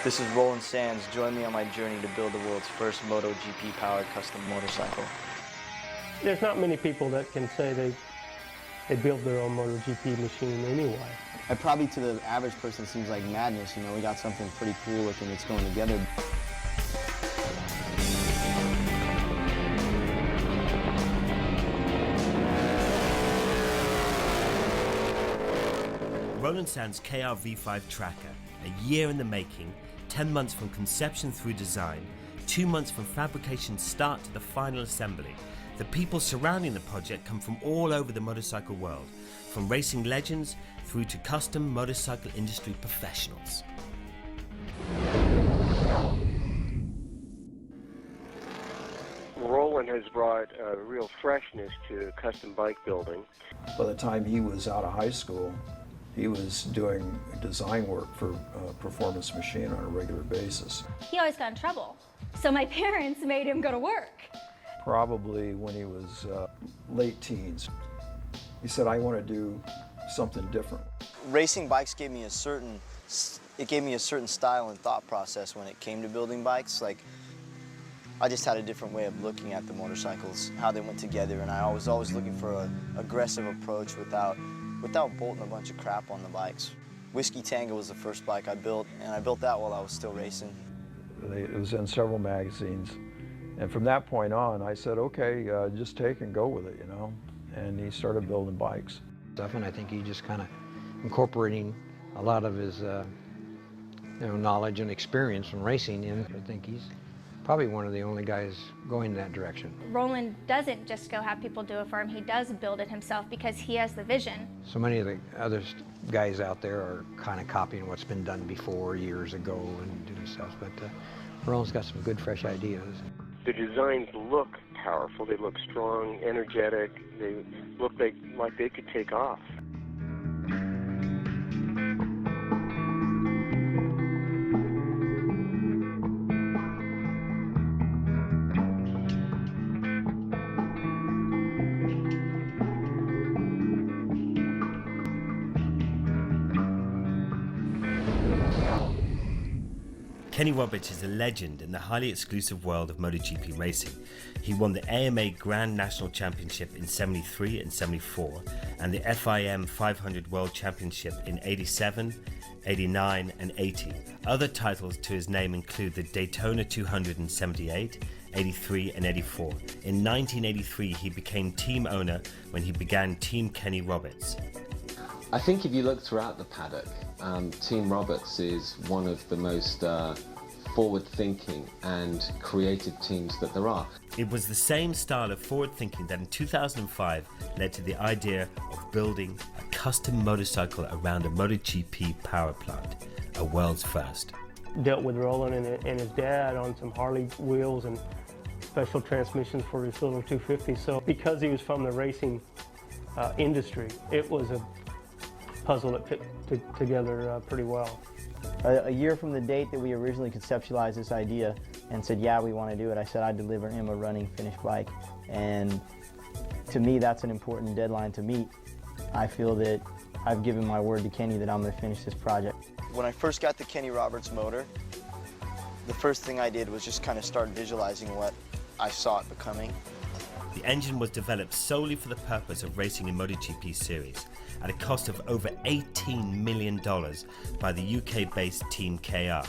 This is Roland Sands. Join me on my journey to build the world's first MotoGP powered custom motorcycle. There's not many people that can say they build their own MotoGP machine anyway. It probably to the average person seems like madness, you know, we got something pretty cool looking that's going together. Roland Sands KRV5 tracker, a year in the making, 10 months from conception through design, 2 months from fabrication start to the final assembly. The people surrounding the project come from all over the motorcycle world, from racing legends through to custom motorcycle industry professionals. Roland has brought a real freshness to custom bike building. By the time he was out of high school, he was doing design work for a performance machine on a regular basis. He always got in trouble, so my parents made him go to work. Probably when he was late teens. He said, I want to do something different. Racing bikes gave me a certain style and thought process when it came to building bikes. Like, I just had a different way of looking at the motorcycles, how they went together, and I was always looking for an aggressive approach without bolting a bunch of crap on the bikes. Whiskey Tango was the first bike I built, and I built that while I was still racing. It was in several magazines, and from that point on, I said, okay, just take and go with it, you know, and he started building bikes. And I think he just kind of incorporating a lot of his knowledge and experience from racing, and I think he's probably one of the only guys going that direction. Roland doesn't just go have people do it for him, he does build it himself because he has the vision. So many of the other guys out there are kind of copying what's been done before years ago and doing stuff, but Roland's got some good fresh ideas. The designs look powerful, they look strong, energetic, they look like they could take off. Kenny Roberts is a legend in the highly exclusive world of MotoGP racing. He won the AMA Grand National Championship in '73 and '74 and the FIM 500 World Championship in '87, '89 and '80. Other titles to his name include the Daytona 200 in '78, '83 and '84. In 1983 he became team owner when he began Team Kenny Roberts. I think if you look throughout the paddock, Team Roberts is one of the most forward-thinking and creative teams that there are. It was the same style of forward-thinking that in 2005 led to the idea of building a custom motorcycle around a MotoGP power plant, a world's first. Dealt with Roland and his dad on some Harley wheels and special transmissions for his little 250. So because he was from the racing industry, it was a puzzle that fit together pretty well. A year from the date that we originally conceptualized this idea and said, yeah, we want to do it, I said I'd deliver him a running finished bike. And to me, that's an important deadline to meet. I feel that I've given my word to Kenny that I'm going to finish this project. When I first got the Kenny Roberts motor, the first thing I did was just kind of start visualizing what I saw it becoming. The engine was developed solely for the purpose of racing in MotoGP series at a cost of over $18 million by the UK-based Team KR.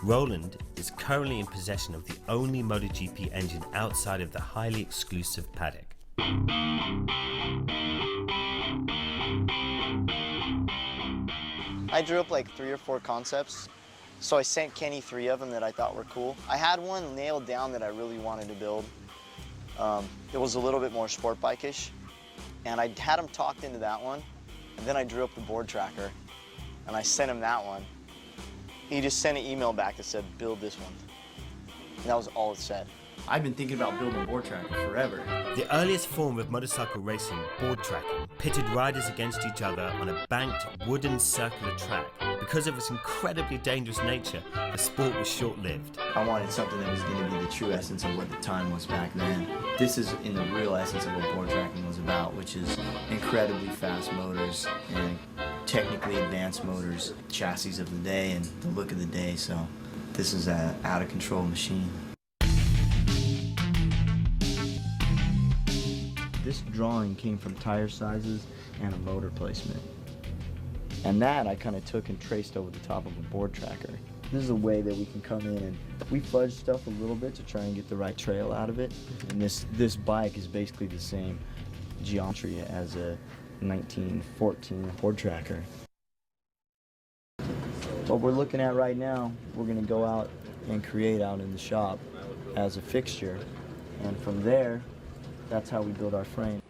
Roland is currently in possession of the only MotoGP engine outside of the highly exclusive paddock. I drew up like 3 or 4 concepts, so I sent Kenny 3 of them that I thought were cool. I had one nailed down that I really wanted to build. It was a little bit more sport bike-ish, and I had him talked into that one, and then I drew up the board tracker, and I sent him that one. He just sent an email back that said, build this one. And that was all it said. I've been thinking about building a board tracker forever. The earliest form of motorcycle racing, board tracking, pitted riders against each other on a banked wooden circular track. Because of its incredibly dangerous nature, the sport was short-lived. I wanted something that was going to be the true essence of what the time was back then. This is in the real essence of what board tracking was about, which is incredibly fast motors and technically advanced motors, chassis of the day and the look of the day. So this is an out-of-control machine. This drawing came from tire sizes and a motor placement. And that I kind of took and traced over the top of a board tracker. This is a way that we can come in and we fudge stuff a little bit to try and get the right trail out of it. And this bike is basically the same geometry as a 1914 board tracker. What we're looking at right now, we're going to go out and create out in the shop as a fixture. And from there, that's how we build our frame.